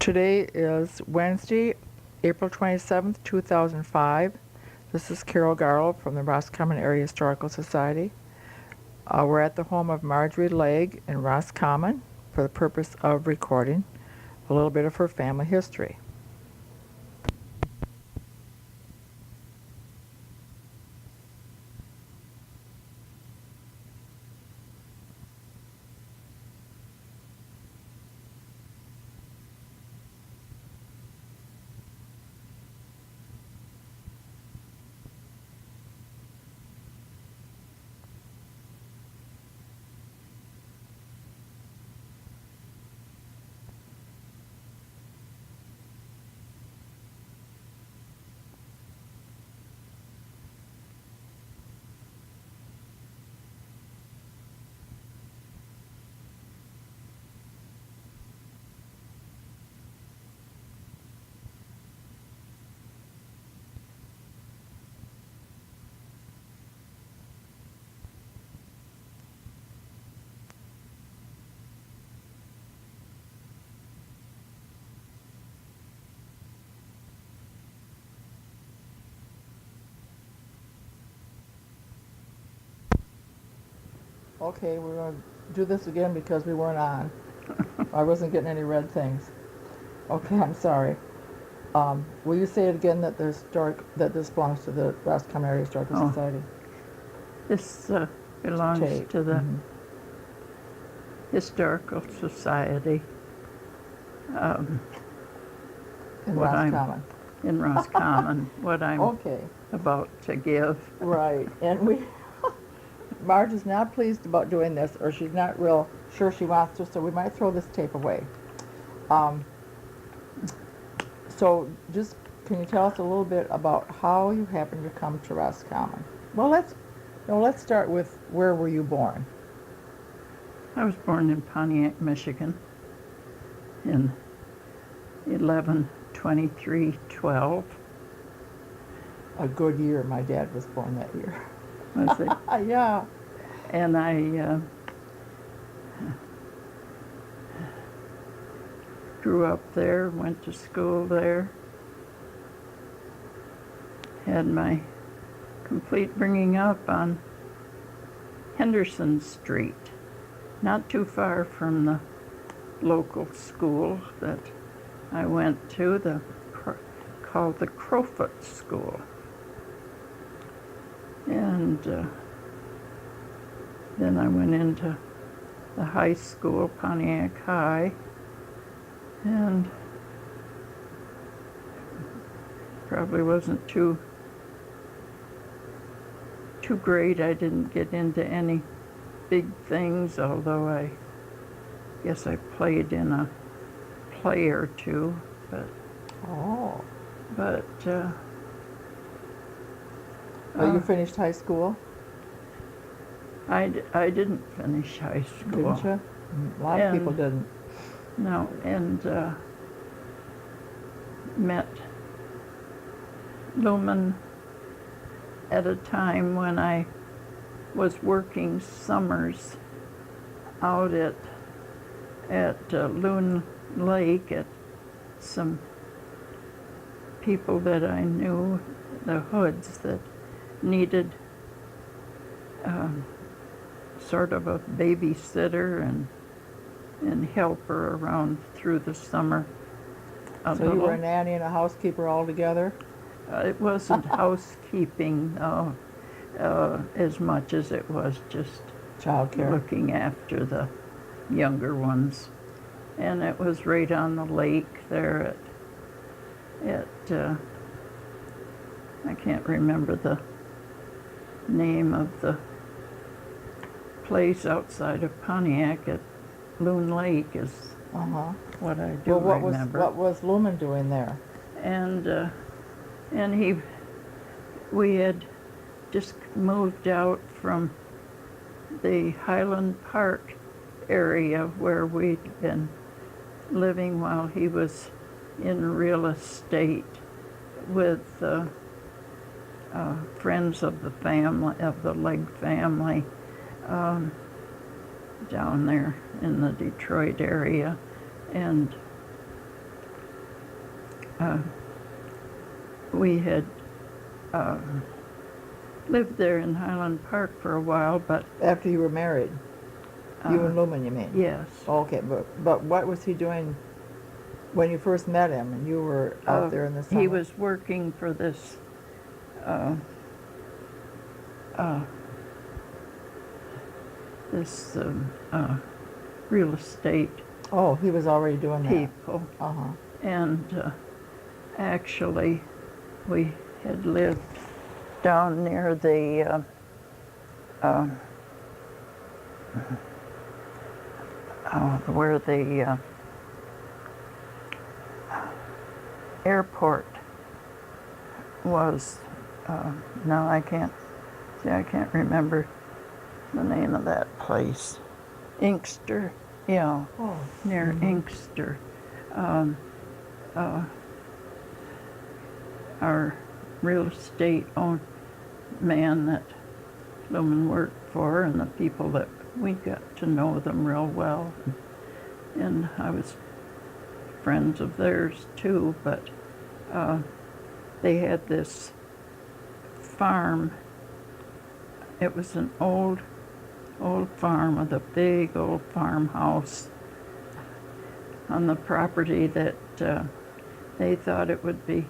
Today is Wednesday, April 27th, 2005. This is Carol Garlow from the Roscommon Area Historical Society. We're at the home of Margorie Legg in Roscommon for the purpose of recording a little bit of her family history. Okay, we're going to do this again because we weren't on. I wasn't getting any red things. Okay, I'm sorry. Will you say it again that this belongs to the Roscommon Area Historical Society? This belongs to the Historical Society. In Roscommon. In Roscommon, what I'm about to give. Right, and Marge is not pleased about doing this, or she's not real sure she wants to, so we might throw this tape away. So just, can you tell us a little bit about how you happened to come to Roscommon? Well, let's start with, where were you born? I was born in Pontiac, Michigan in 11/23/12. A good year. My dad was born that year. Was it? Yeah. And I grew up there, went to school there, had my complete bringing up on Henderson Street, not too far from the local school that I went to, called the Crowfoot School. And then I went into the high school, Pontiac High, and probably wasn't too great. I didn't get into any big things, although I guess I played in a play or two, but you finished high school? I didn't finish high school. Didn't you? A lot of people didn't. No, and met Lumen at a time when I was working summers out at Loon Lake at some people that I knew, the Hoods, that needed sort of a babysitter and helper around through the summer. So you were a nanny and a housekeeper all together? It wasn't housekeeping as much as it was just childcare, looking after the younger ones. And it was right on the lake there at I can't remember the name of the place outside of Pontiac. At Loon Lake is what I do remember. What was Lumen doing there? And we had just moved out from the Highland Park area where we'd been living while he was in real estate with friends of the family, of the Legg family, down there in the Detroit area. And we had lived there in Highland Park for a while, but After you were married? You and Lumen, you mean? yes. Okay, but what was he doing when you first met him and you were out there in the summer? He was working for this real estate Oh, he was already doing that. people. Uh-huh. And actually, we had lived down near the where the airport was. Now I can't remember the name of that place. Inkster, yeah, Oh. near Inkster. Our real estate owned man that Lumen worked for, and the people that we got to know them real well. And I was friends of theirs too, but they had this farm. It was an old farm with a big old farmhouse on the property that they thought it would be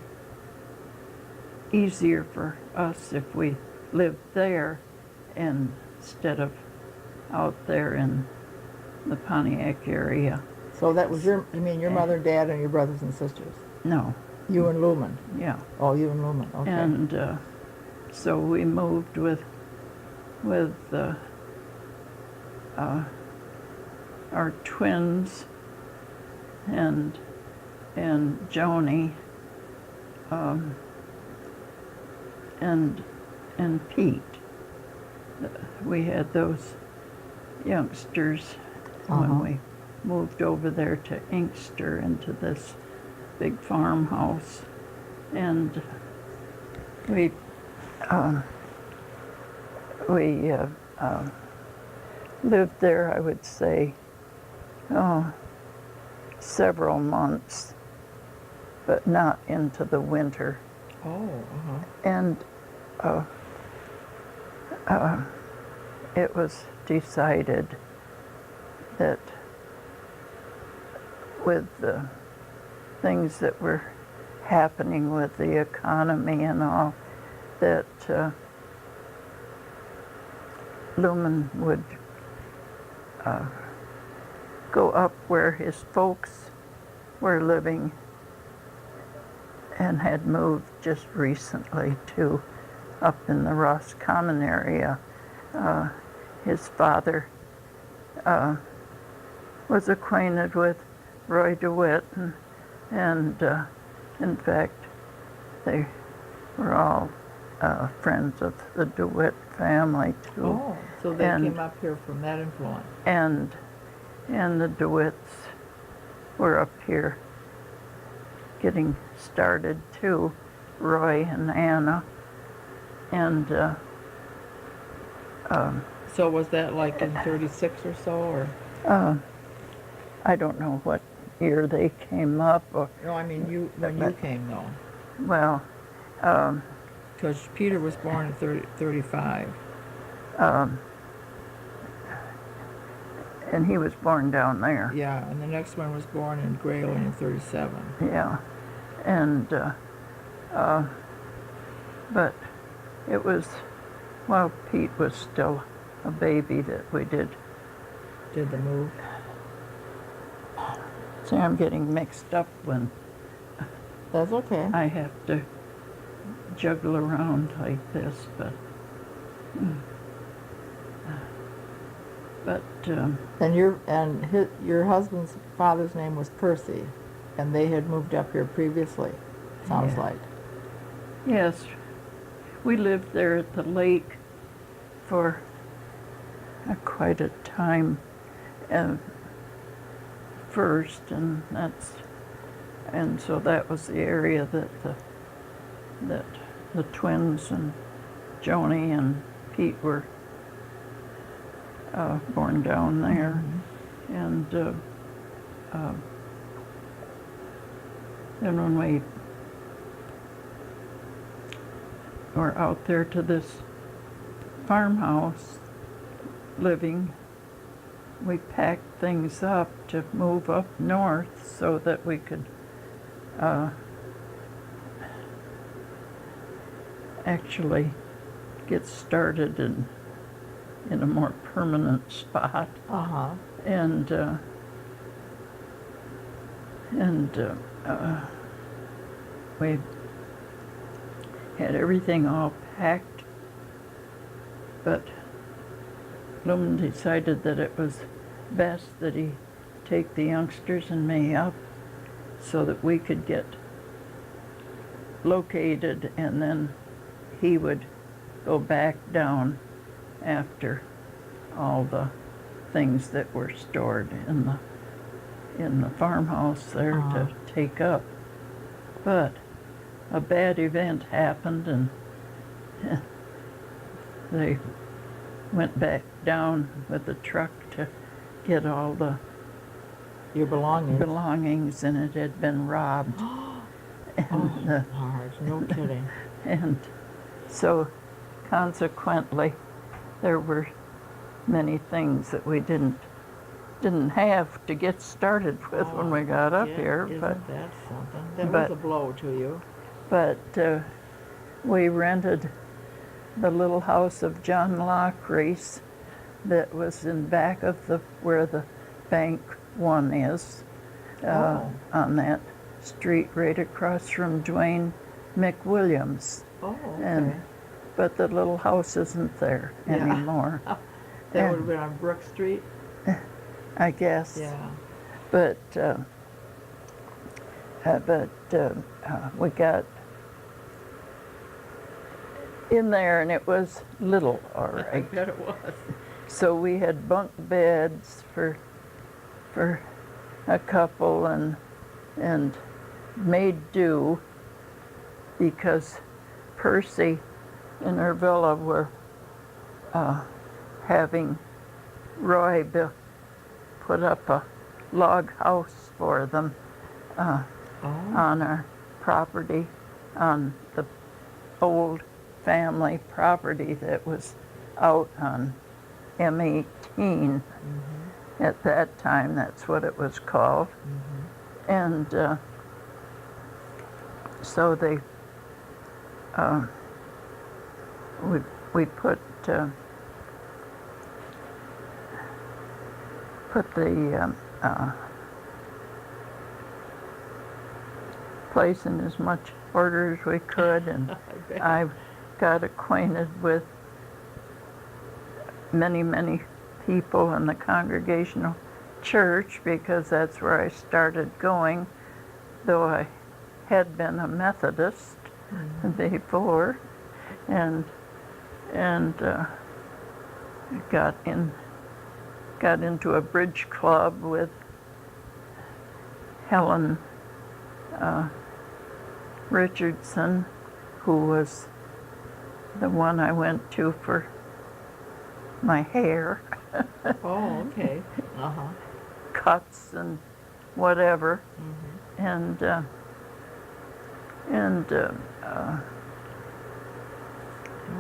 easier for us if we lived there instead of out there in the Pontiac area. So that was you mean your mother, dad, and your brothers and sisters? No, You and Lumen? yeah. Oh, you and Lumen, okay. And so we moved with our twins and Joni and Pete. We had those youngsters when we moved over there to Inkster into this big farmhouse, and we lived there, I would say, several months, but not into the winter. Oh, And it was decided that with the things that were happening with the economy and all, that Lumen would go up where his folks were living and had moved just recently to up in the Roscommon area. His father was acquainted with Roy DeWitt, and in fact, they were all friends of the DeWitt family too. Oh, so they came up here from that influence. And the DeWitts were up here getting started too, Roy and Anna. And So was that like in 36 or so, or? I don't know what year they came up, or, No, I mean when you came though. well, Because Peter was born in 35. and he was born down there. Yeah, and the next one was born in Grayling in 37. Yeah, and but it was while Pete was still a baby that we did. Did the move? See, I'm getting mixed up when That's okay. I have to juggle around like this, but And your husband's father's name was Percy, and they had moved up here previously. Sounds Yeah. like. yes, we lived there at the lake for quite a time first, and so that was the area that the twins and Joni and Pete were born down there. And then when we were out there to this farmhouse living, we packed things up to move up north so that we could actually get started in a more permanent spot. Uh-huh. And we had everything all packed, but Lumen decided that it was best that he take the youngsters and me up so that we could get located, and then he would go back down after all the things that were stored in the farmhouse there to take up. But a bad event happened, and they went back down with the truck to get all Your belongings. belongings, and it had been robbed. And, Marge, no kidding. and so consequently, there were many things that we didn't have to get started with when we got up Yeah, here. Isn't But that something? That but- was a blow to you. we rented the little house of John Lockreese that was in back of where the Bank One is, on that street right across from Dwayne McWilliams. Oh, okay. But the little house isn't there Yeah. anymore, That would have been on Brook Street? I guess. Yeah. But we got in there, and it was little, all I right. bet it was. So we had bunk beds for a couple, and made do because Percy and Ervilla were having Roy put up a log house for them on our property, on the old family property that was out on M18. At that time, that's what it was called. And so they, we put the place in as much order as we could, and I got acquainted with many people in the Congregational Church, because that's where I started going, though I had been a Methodist before, and got into a bridge club with Helen Richardson, who was the one I went to for my hair. Oh, okay. Uh-huh. Cuts and whatever, and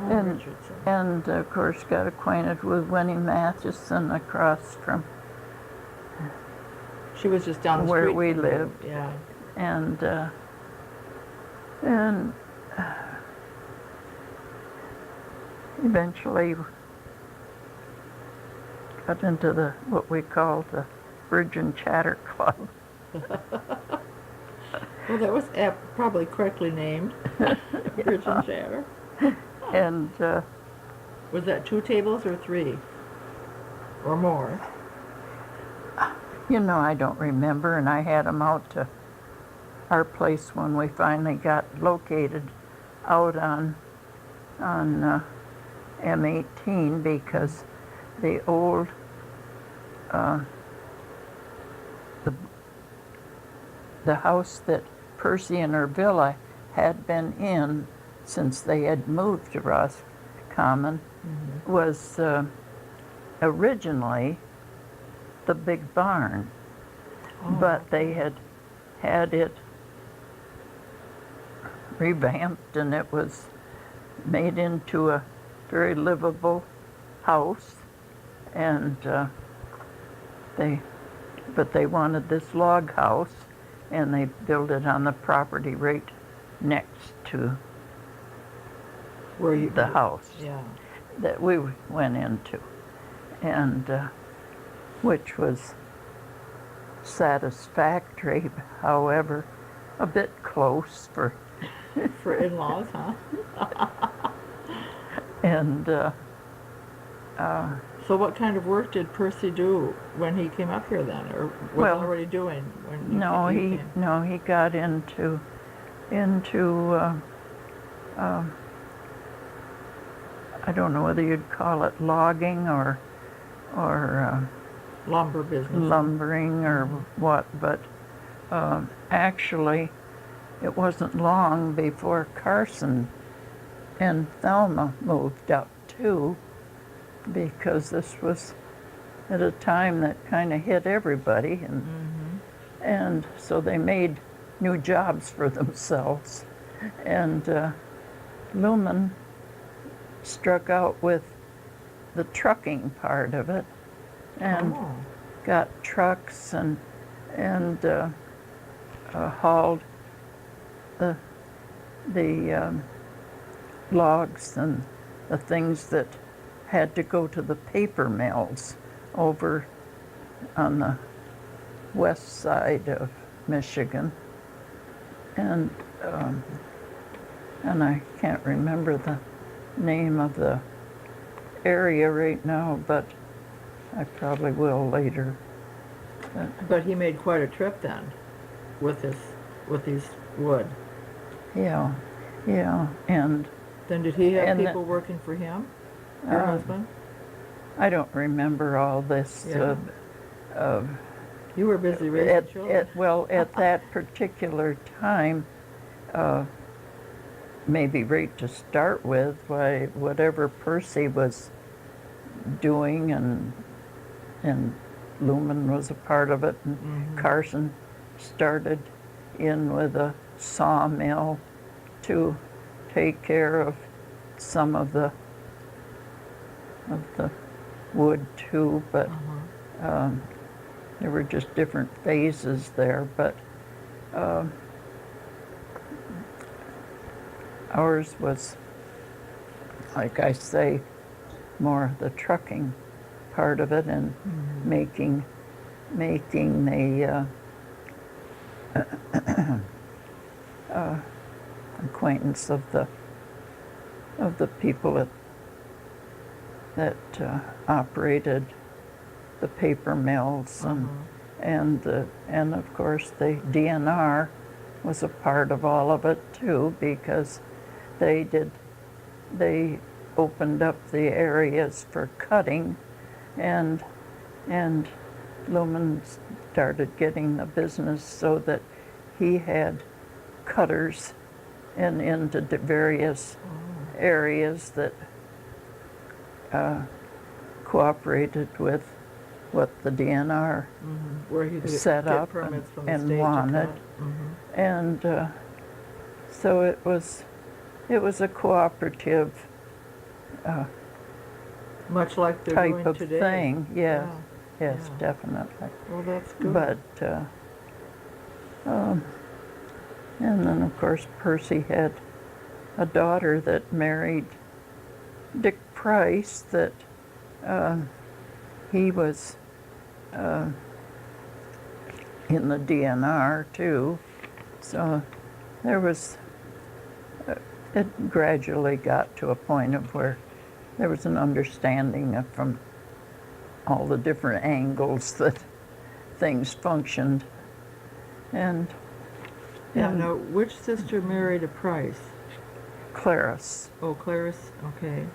Richardson. and of course got acquainted with Winnie Matheson across from She was just down the where street we from you. lived. Yeah. and eventually got into what we called the Bridge and Chatter Club. Well, that was probably correctly named. Bridge and Chatter. And Was that 2 tables or 3? Or more? I don't remember, and I had them out to our place when we finally got located out on M18, because the old the house that Percy and Ervilla had been in since they had moved to Roscommon was originally the big barn, but they had it revamped, and it was made into a very livable house. And they wanted this log house, and they built it on the property right next to Where you the house Yeah. that we went into, and which was satisfactory, however, a bit close for, For in-laws, huh? and So what kind of work did Percy do when he came up here then, or was Well, already doing when you came? no, he got into I don't know whether you'd call it logging or Lumber business. lumbering or what, but actually it wasn't long before Carson and Thelma moved up too, because this was at a time that kind of hit everybody, and so they made new jobs for themselves, and Lumen struck out with the trucking part of it, and Oh. got trucks and hauled the logs and the things that had to go to the paper mills over on the west side of Michigan, and I can't remember the name of the area right now, but I probably will later. But he made quite a trip then, with these wood. Yeah, and Then did he have And the- people working for him, your husband? I don't remember all this. Yeah. You were busy raising children. At that particular time, maybe right to start with, why whatever Percy was doing, and Lumen was a part of it, and Carson started in with a sawmill to take care of some of the wood too, but there were just different phases there. But ours was, like I say, more the trucking part of it, and making the acquaintance of the people that operated the paper mills, and of course the DNR was a part of all of it too, because they opened up the areas for cutting, and Lumen started getting the business so that he had cutters and into the various areas that cooperated with what the DNR Where he could set get up permits from the and state wanted. to cut. And so it was a cooperative Much like they're type doing of today. thing. Yes, Yeah, yes, yeah. definitely. Well, that's good. But and then of course Percy had a daughter that married Dick Price, that he was in the DNR too. So there was, it gradually got to a point of where there was an understanding of, from all the different angles, that things functioned. And Now, which sister married a Price? Clarice, Oh, Clarice. Okay.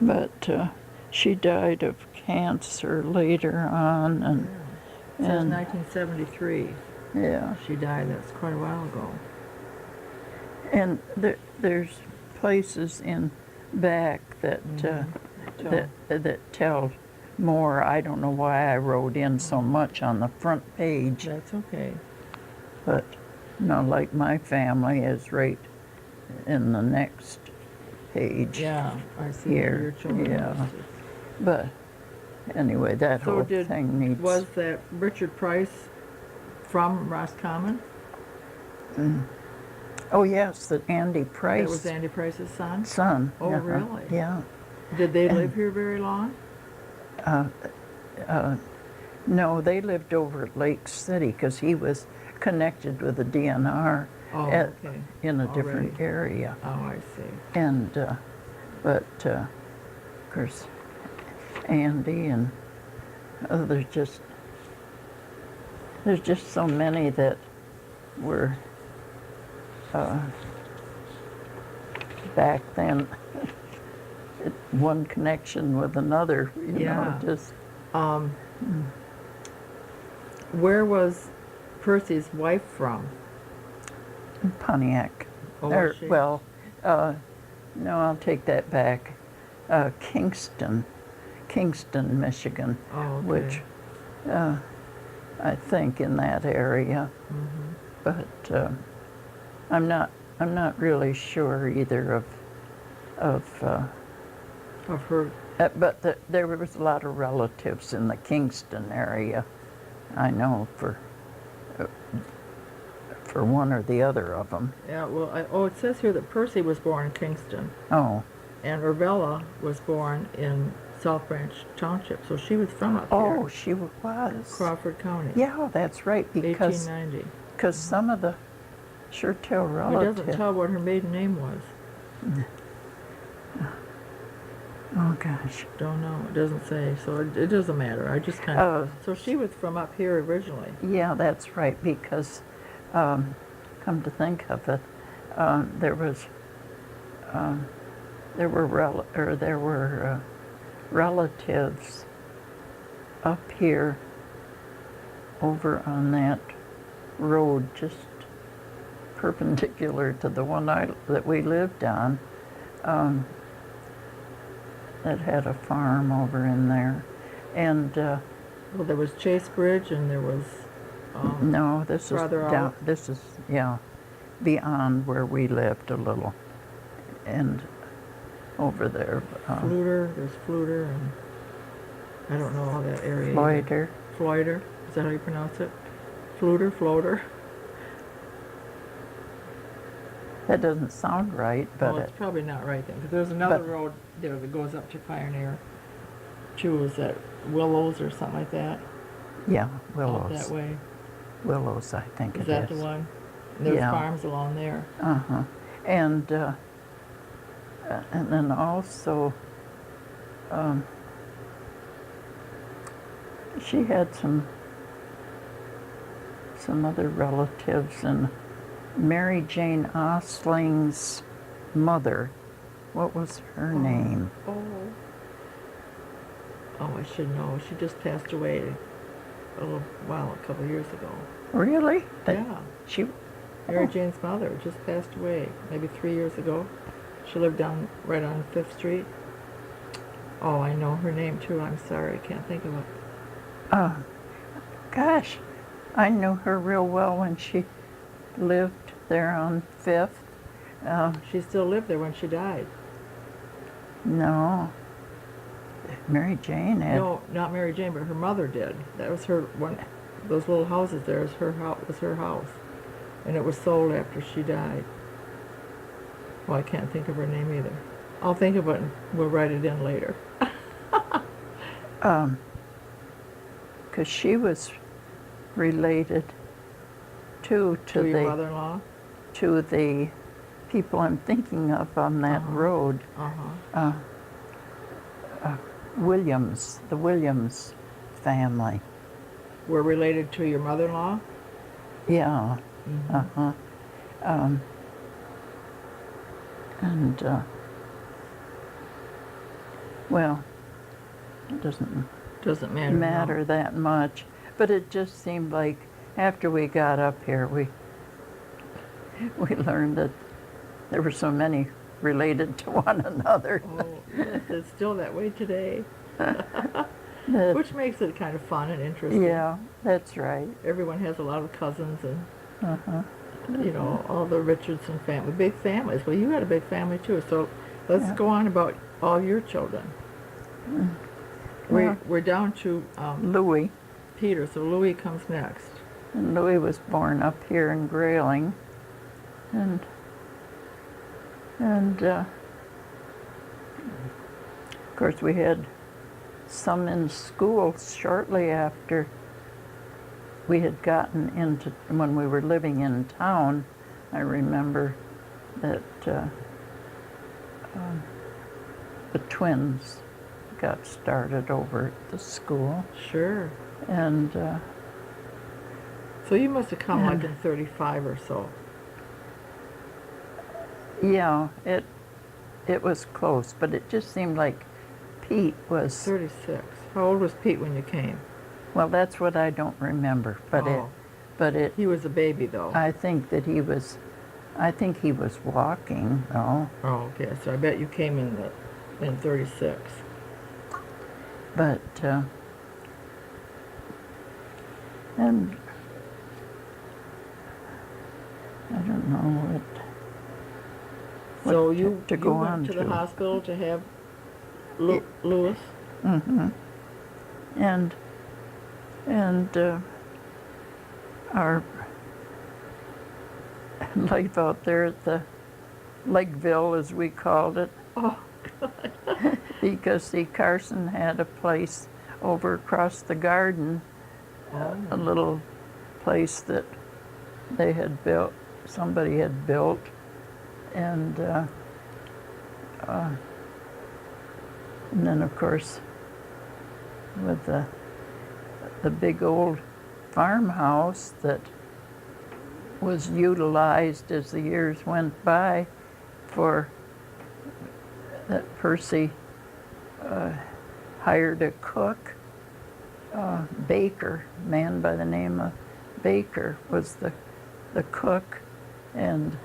but she died of cancer later on, and It says And- 1973. yeah. She died. That's quite a while ago. And there's places in back that that tell more. I don't know why I wrote in so much on the front page, That's okay. but No, like my family is right in the next page. Yeah, I see Here, where your children yeah. listed. But anyway, that So whole thing needs. was that Richard Price from Roscommon? Oh yes, that Andy That Price was Andy Price's son? son. Oh, uh-huh, really? Yeah. Did they And- live here very long? No, they lived over at Lake City because he was connected with the DNR Oh, at, okay. in a Already. different area. Oh, I see. And, but, of course, Andy and there's just so many that were back then. One connection with another, you Yeah. know, just. Where was Percy's wife from? Pontiac. Oh, was she? Well, no, I'll take that back. Kingston, Michigan, Oh, okay. which I think in that area. Mm-hmm. But I'm not really sure either of Of her. but there was a lot of relatives in the Kingston area. I know for one or the other of them. Yeah, well, it says here that Percy was born in Kingston, Oh, and Urbella was born in South Branch Township, so she was from up oh, here, she was. Crawford County. Yeah, that's right. Because 1890. some of the Shertail It relatives. doesn't tell what her maiden name was. Oh gosh. Don't know. It doesn't say, so it doesn't matter. I just kind of. So she was from up here originally. Yeah, that's right. Because, come to think of it, there were relatives up here, over on that road, just perpendicular to the one that we lived on. That had a farm over in there, and Well, there was Chase Bridge, and there was. no, this is farther down. out? This is beyond where we lived a little, and over there. Fluter. There's Fluter, and I don't know how that area. Floyder. Floyder. Is that how you pronounce it? Fluter, Floater. That doesn't sound right, but Well, it's probably not right then, because there's another road there that goes up to Pioneer. Too, is that Willows or something like that? yeah, Out Willows. that way. Willows, I think Is it that is. the one? And there's Yeah. farms along there. Uh-huh. And then also, she had some other relatives, and Mary Jane Osling's mother, what was her name? Oh. Oh, I should know. She just passed away a couple of years ago. Really? Yeah. She, Mary oh. Jane's mother just passed away maybe 3 years ago. She lived right on 5th Street. Oh, I know her name too. I'm sorry. I can't think of it. Gosh, I knew her real well when she lived there on 5th. She still lived there when she died. No, Mary Jane had. No, not Mary Jane, but her mother did. That was her one. Those little houses there was her house, and it was sold after she died. Well, I can't think of her name either. I'll think of it and we'll write it in later. Because she was related to To your mother-in-law? to the people I'm thinking of on that road. Uh-huh. Williams, the Williams family. We're related to your mother-in-law? Yeah. Mm-hmm. Uh-huh. And well, it doesn't Doesn't matter. no. matter that much, but it just seemed like after we got up here, we learned that there were so many related to one another. Oh, yes, it's still that way today. that- Which makes it kind of fun and interesting. yeah, that's right. Everyone has a lot of cousins and Uh-huh. you know, all the Richardson family, big families. Well, you had a big family too, so let's Yeah. go on about all your children. Well, We're down to Louis. Peter, so Louis comes next. And Louis was born up here in Grayling. And of course we had some in school shortly after we had gotten into, when we were living in town. I remember that the twins got started over at the school. Sure. And So you must have come like And- in 35 or so. yeah, it was close, but it just seemed like Pete was, 36. How old was Pete when you came? well, that's what I don't remember, but Oh. He was a baby though. I think he was walking, though. Oh, okay. So I bet you came in 36. But, and I don't know what So you, to you go went on to the to. hospital to have Louis? Mm-hmm. And our life out there at the Leggville, as we called it, Oh, because see, Carson had a place over across the garden, a oh. little place that they had built, somebody had built, and then of course with the big old farmhouse that was utilized as the years went by for that Percy hired a cook, Baker, a man by the name of Baker was the cook, and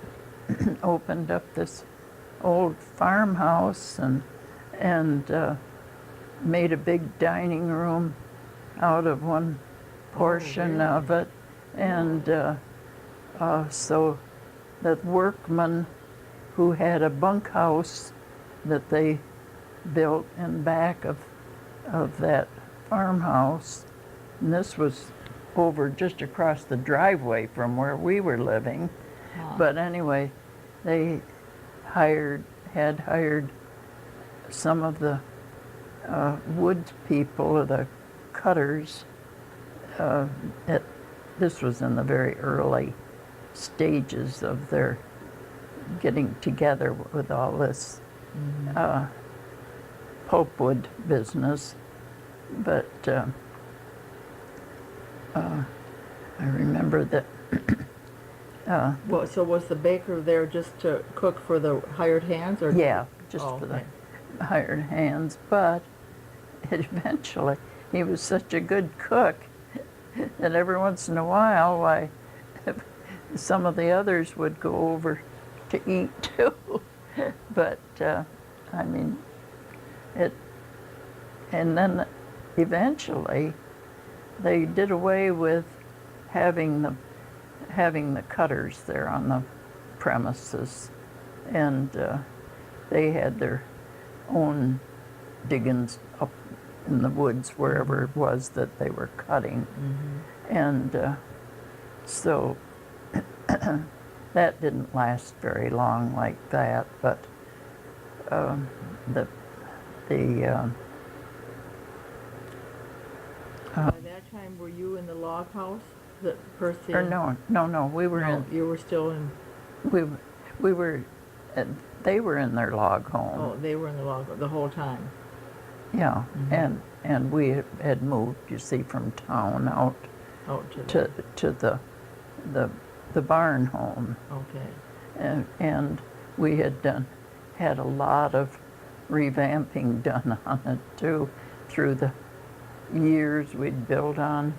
opened up this old farmhouse and made a big dining room out of one portion really? of it, and so that workman who had a bunkhouse that they built in back of that farmhouse, and this was over just across the driveway from where we were living. Huh. But anyway, they had hired some of the wood people, or the cutters. This was in the very early stages of their getting together with all this pulpwood business. But I remember that Well, so was the baker there just to cook for the hired hands, or? yeah, just Oh, for okay. the hired hands, but eventually he was such a good cook that every once in a while, why, some of the others would go over to eat too. But I mean, and then eventually they did away with having the cutters there on the premises, and they had their own diggings up in the woods, wherever it was that they were cutting. Mm-hmm. And so that didn't last very long like that, but the By that time, were you in the log house that Percy? or no, we were No, you were still in. we were they were in their log home. Oh, they were in the log the whole time. Yeah, Mhm. and we had moved, you see, from town out Oh, to the barn home, okay. and we had a lot of revamping done on it too, through the years we'd built on.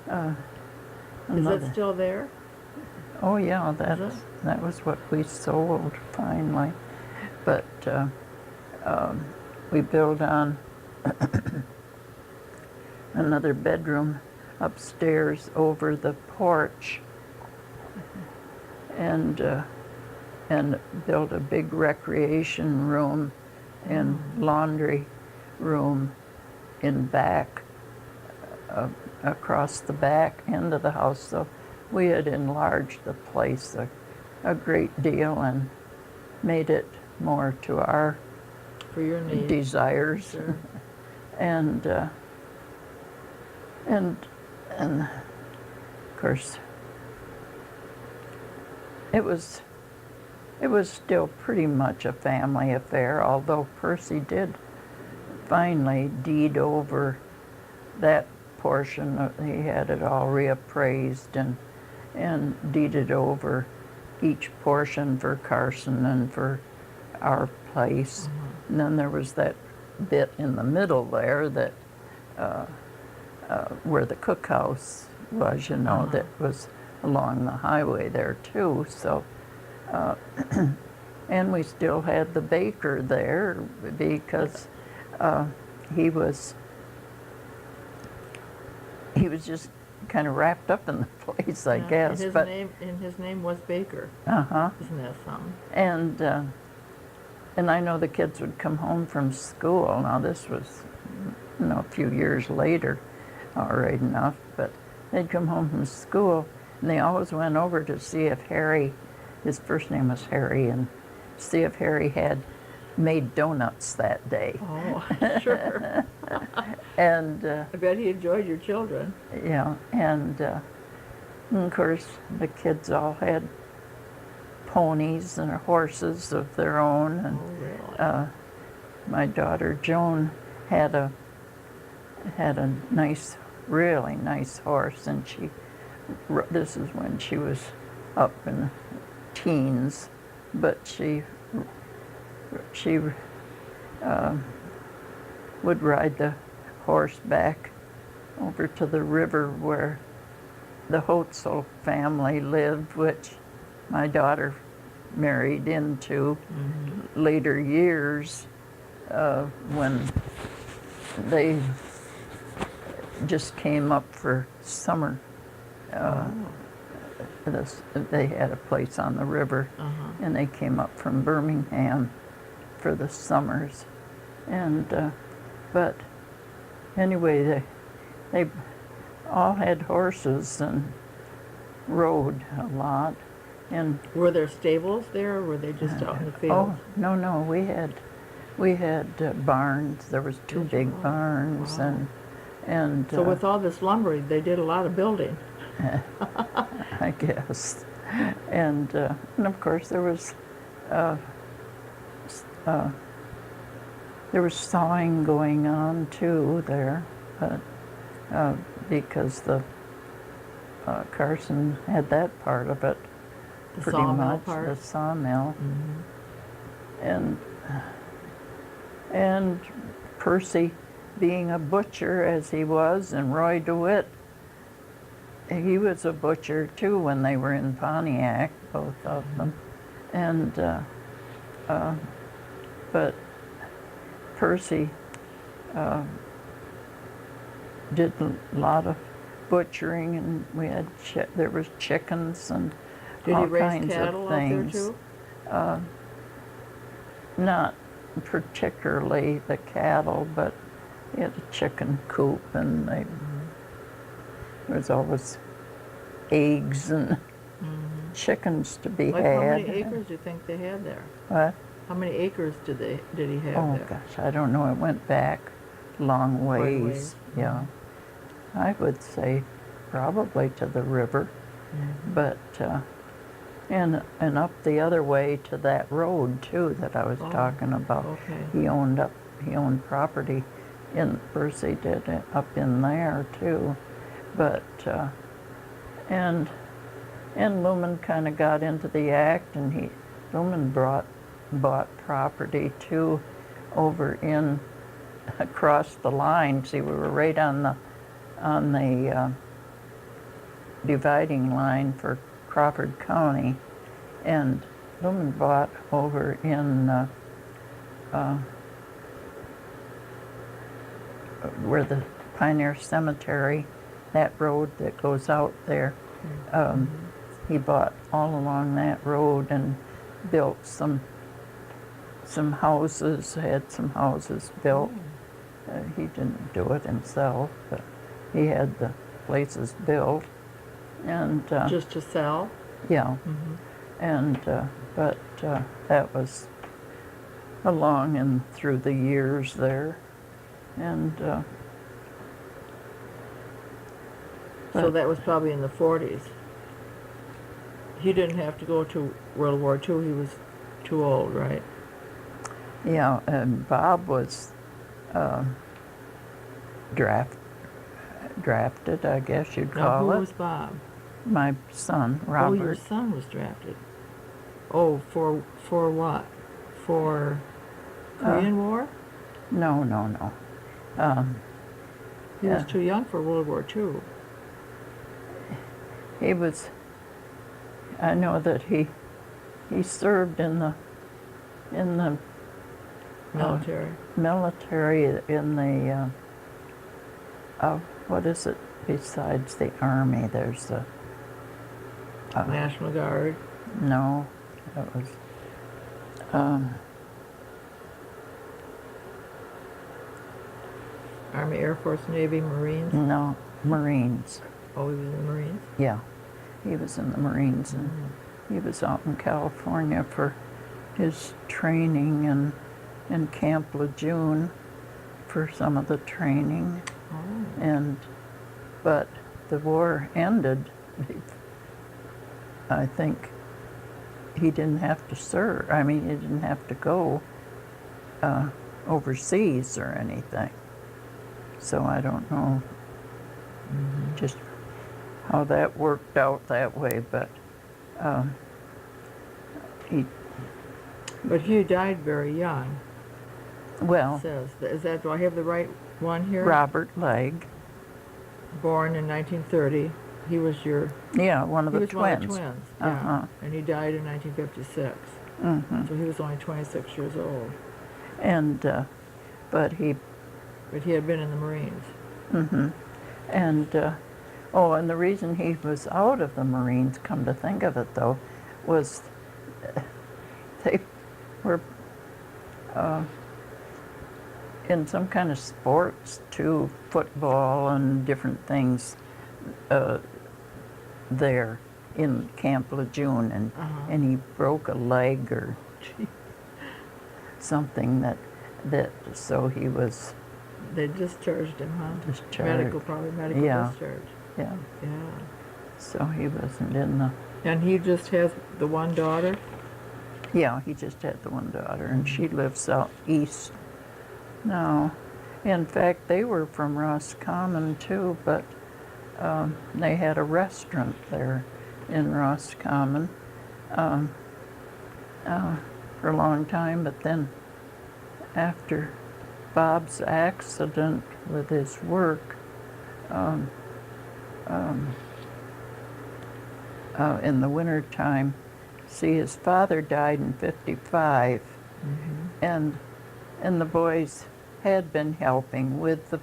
Is another- that still there? Oh yeah, it? that was what we sold finally, but we built on another bedroom upstairs over the porch, and built a big recreation room and laundry room in back, across the back end of the house. So we had enlarged the place a great deal and made it more to our For your needs. desires. Sure. And of course it was still pretty much a family affair, although Percy did finally deed over that portion. He had it all reappraised and deeded over each portion for Carson and for our place. And then there was that bit in the middle there that where the cookhouse was, that was along the highway there too. So, and we still had the baker there because he was just kind of wrapped up in the place, I guess. And his name was Baker. Isn't that something? And I know the kids would come home from school. Now this was, a few years later, all right enough, but they'd come home from school and they always went over to see if Harry, his first name was Harry, and see if Harry had made donuts that day. Oh, sure. And I bet he enjoyed your children. yeah, and of course the kids all had ponies and horses of their own, and Oh, really? my daughter Joan had a nice, really nice horse, and this is when she was up in teens, but she would ride the horse back over to the river where the Hotzel family lived, which my daughter married into later years, when they just came up for summer. They had a place on the river, and they came up from Birmingham for the summers. And but anyway, they all had horses and rode a lot. And Were there stables there, or were they just out in the field? oh no, we had barns. There was two Did you? big barns. Wow. And So with all this lumber, they did a lot of building. I guess. And of course there was sawing going on too there, but because the Carson had that part of it, The pretty sawmill much part? the sawmill, and Percy, being a butcher as he was, and Roy DeWitt, he was a butcher too when they were in Pontiac, both of them. And but Percy did a lot of butchering, and we had there was chickens and Did all he raise kinds cattle of out there things. too? Not particularly the cattle, but he had a chicken coop, and there was always eggs and chickens to be Like had. how many acres do you think they had there? What? How many acres did he have Oh there? gosh, I don't know. It went back long Quite a ways. ways. Yeah, I would say probably to the river, but and up the other way to that road too that I was Oh, talking about. okay. He owned property in Percy did up in there too, but and Lumen kind of got into the act, and Lumen bought property too over in across the line. See, we were right on the dividing line for Crawford County, and Lumen bought over in where the Pioneer Cemetery, that road that goes out there. he bought all along that road and built some houses, had some houses built. He didn't do it himself, but he had the places built. And Just to sell? yeah, and but that was along and through the years there, and So that was probably in the 40s. He didn't have to go to World War II. He was too old, right? yeah, and Bob was drafted, I guess you'd Now, call who it. was Bob? My son, Oh, your Robert. son was drafted. Oh, for what? For Korean War? No. He was yeah. too young for World War II. He was. I know that he served in the Military. military in the what is it besides the army? There's the National Guard. no, that was Army, Air Force, Navy, Marines. no Marines. Oh, he was in the Marines. Yeah, he was in the Marines, and he was out in California for his training and in Camp Lejeune for some of the training. Oh. But the war ended. I think he didn't have to serve. I mean, he didn't have to go overseas or anything. So I don't know just how that worked out that way, but But he died very young. well, It says, is that, do I have the right one here? Robert Legg, Born in 1930. He was your. yeah, one of He the was twins. one of the twins. Yeah. Uh-huh. And he died in 1956. So he was only 26 years old. And but he But he had been in the Marines. and and the reason he was out of the Marines, come to think of it though, was they were in some kind of sports too, football and different things there in Camp Lejeune, and he broke a leg or something that so he was They discharged him, huh? discharged. Probably medical Yeah. discharge. Yeah, Yeah. so he wasn't in the. And he just has the one daughter? Yeah, he just had the one daughter, and she lives out east now. In fact, they were from Roscommon too, but they had a restaurant there in Roscommon for a long time, but then after Bob's accident with his work in the wintertime, see, his father died in 55, and the boys had been helping with the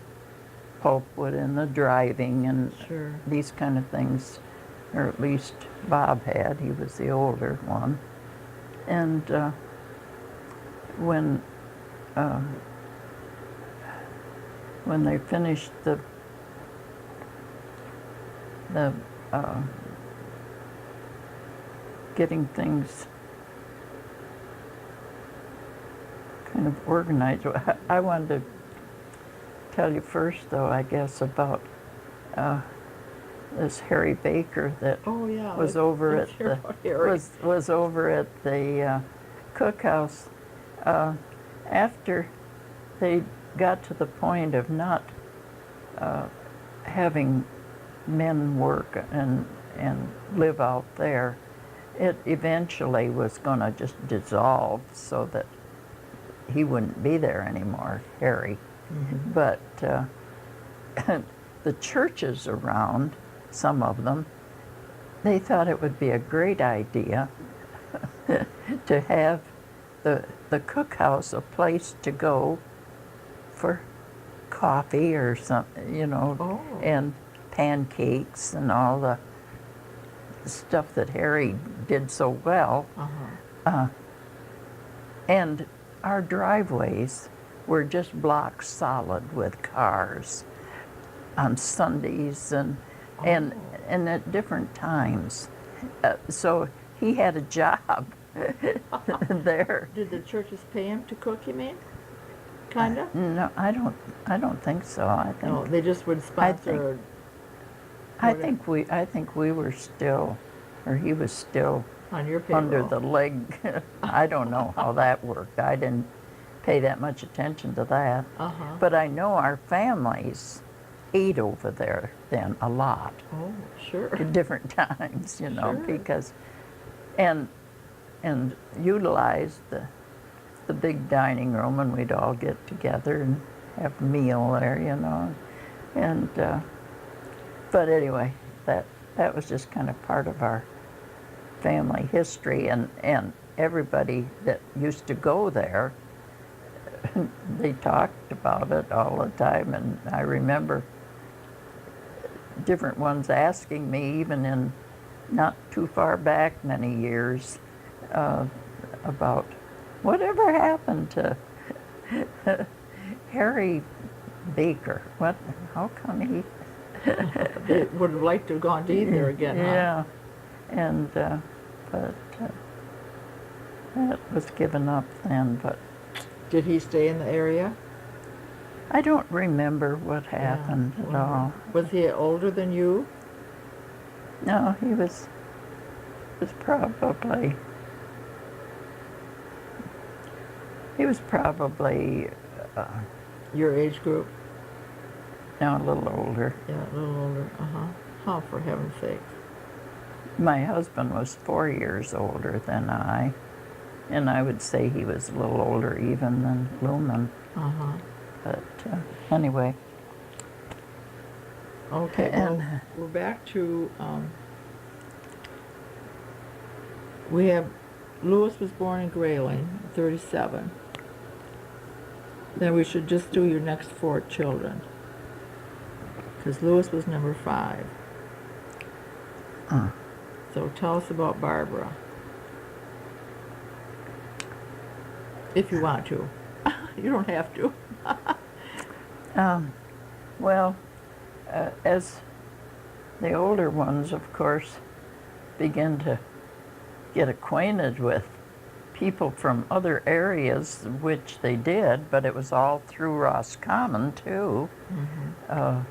pulpwood and the driving and Sure. these kind of things, or at least Bob had. He was the older one. And when they finished the getting things kind of organized. I wanted to tell you first, though, I guess, about this Harry Baker that Oh, yeah. was over let's at hear the about Harry. was over at the cookhouse after they got to the point of not having men work and live out there. It eventually was going to just dissolve so that he wouldn't be there anymore, Harry. But the churches around, some of them, they thought it would be a great idea to have the cookhouse a place to go for coffee or something, Oh. and pancakes and all the stuff that Harry did so well. And our driveways were just block solid with cars on Sundays and at different times. So he had a job there. Did the churches pay him to cook, you mean? Kinda? No, I don't think so. I think No, they just would sponsor. I think we were still, or he was still On your payroll. under the Legg. I don't know how that worked. I didn't pay that much attention to that. But I know our families ate over there then a lot Oh, sure. at different times, you know, Sure. because and utilized the big dining room, and we'd all get together and have a meal there, you know. And but anyway, that was just kind of part of our family history, and everybody that used to go there, they talked about it all the time. And I remember different ones asking me, even in not too far back many years, about whatever happened to Harry Baker. How come he? They would have liked to have gone to eat there again, huh? Yeah, and but that was given up then. But Did he stay in the area? I don't remember what happened at all. Was he older than you? No, he was probably Your age group? no, a little older. Yeah, a little older. Oh, for heaven's sake. My husband was 4 years older than I, and I would say he was a little older even than Lumen. But anyway. Okay, well, we're back to, we have, Lewis was born in Grayling, 37. Then we should just do your next 4 children. Because Lewis was number 5. So tell us about Barbara. If you want to. You don't have to. Well, as the older ones, of course, begin to get acquainted with people from other areas, which they did, but it was all through Roscommon too. The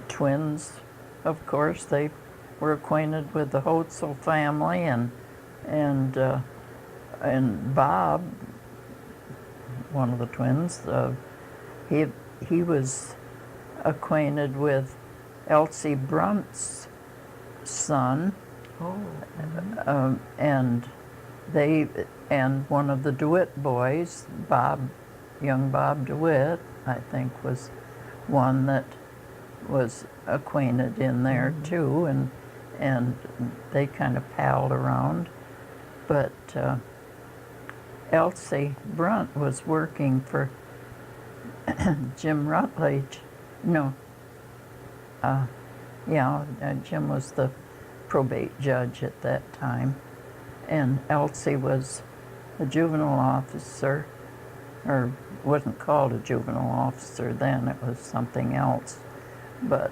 twins, of course, they were acquainted with the Hotzel family, and Bob, one of the twins, he was acquainted with Elsie Brunt's son. And one of the DeWitt boys, young Bob DeWitt, I think, was one that was acquainted in there too, and they kind of palled around. But Elsie Brunt was working for Jim Rutledge. No, Jim was the probate judge at that time, and Elsie was a juvenile officer, or wasn't called a juvenile officer then, it was something else, but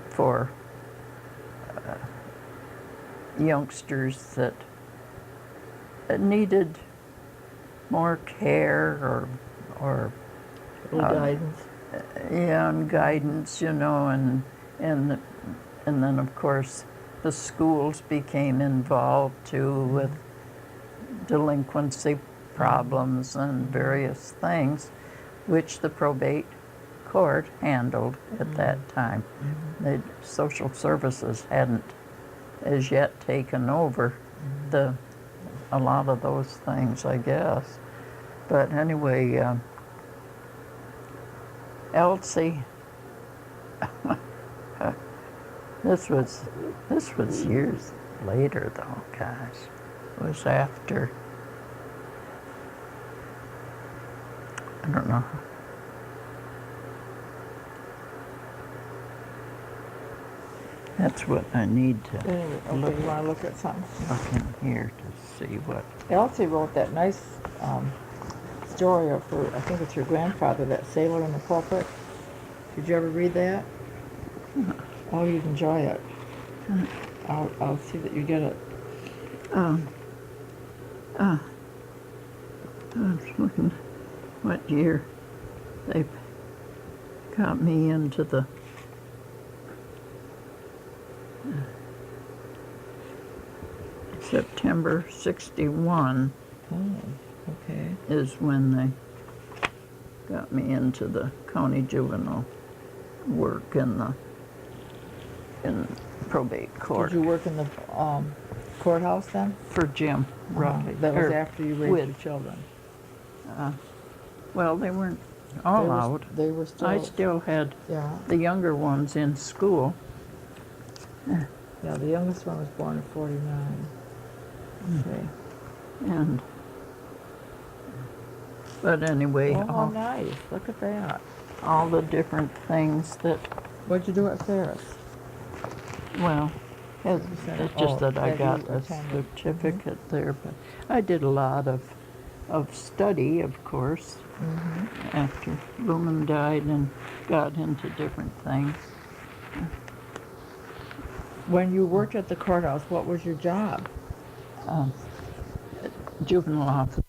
for youngsters that needed more care or Guidance. yeah, and guidance, you know, and then of course the schools became involved too with delinquency problems and various things, which the probate court handled at that time. The social services hadn't as yet taken over a lot of those things, I guess. But anyway, Elsie, this was years later though, gosh. It was after, I don't know. That's what I need to Anyway, okay, look, you want to look at something? look in here to see what. Elsie wrote that nice story of her, I think it's her grandfather, that sailor in the pulpit. Did you ever read that? Oh, you'd enjoy it. I'll see that you get it. Um, I was looking what year they got me into the September 61 Oh, okay. is when they got me into the county juvenile work in probate court Did you work in the courthouse then? for Jim Riley. That was or after you raised with- your children. Well, they weren't all out. They were still. I still had Yeah. the younger ones in school. Yeah, the youngest one was born in 49. Okay. And but anyway, Oh, how nice. Look at that. all the different things that, What'd you do at Ferris? well, it's said- it's just oh, that I that got you a attended. certificate there, but I did a lot of study, of course, after Lumen died and got into different things. When you worked at the courthouse, what was your job? Juvenile officer.